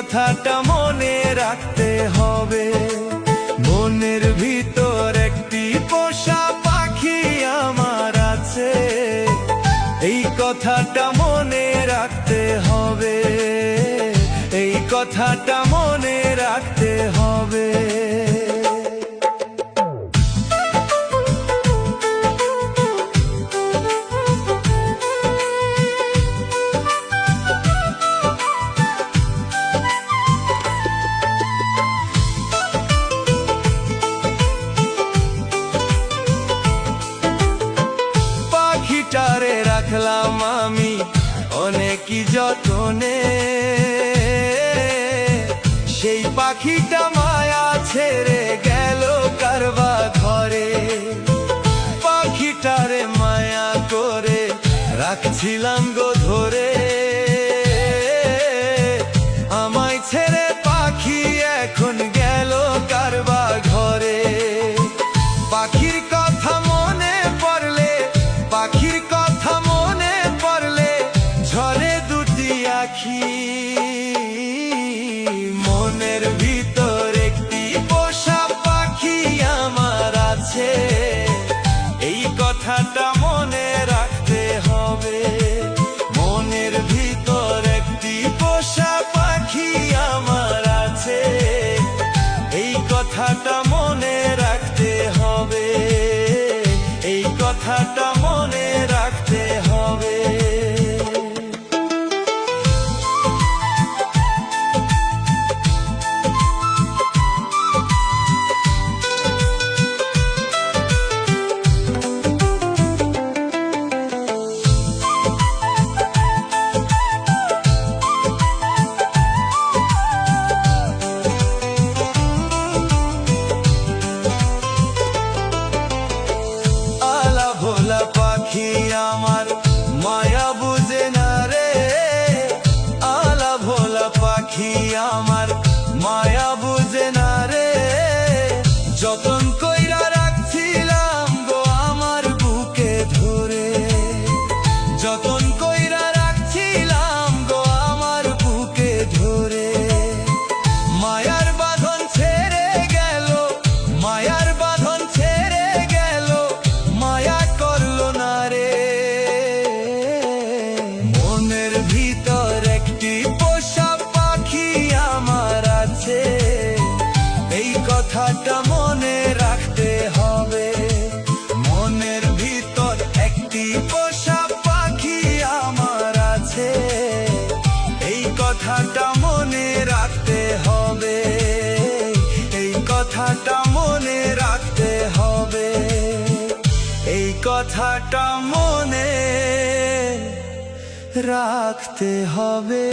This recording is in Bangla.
কথাটা মনে রাখতে হবে। মনের ভিতর একটি পোষা পাখি আমার আছে, এই কথাটা মনে রাখতে হবে, এই কথাটা মনে রাখতে হবে। পাখিটারে রাখলাম আমি অনেকই যতনে, সেই পাখিটা মায়া ছেড়ে গেল কারবা ঘরে। পাখিটারে মায়া করে রাখছিলাম গো ধরে, আমায় ছেড়ে পাখি এখন গেল কারবা ঘরে। পাখির কথা মনে পড়লে, পাখির কথা মনে পড়লে ঝরে দুটি আখি। মনের ভিতর একটি পোষা পাখি আমার আছে, এই কথাটা মনে রাখতে হবে। মনের ভিতর একটি পোষা পাখি আমার আছে, এই কথাটা মনে রাখতে হবে, এই কথাটা মনে রাখতে হবে। পাখি আমার মায়া বুঝে না রে, আলা ভোলা পাখি আমার মায়া বুঝে না রে। যতন কইরা রাখছিলাম গো আমার বুকে ধরে, যতন কইরা রাখছিলাম গো আমার বুকে ধরে। মায়ার বাঁধন ছেড়ে গেল, মায়ার বাঁধন ছেড়ে গেল, মায়া করলো না রে। মনের ভিতর একটি পোষা পাখি আমার আছে, এই কথাটা মনে রাখতে হবে। মনের ভিতর একটি পোষা পাখি আমার আছে, এই কথাটা মনে রাখতে হবে, এই কথাটা মনে রাখতে হবে, এই কথাটা মনে রাখতে হবে।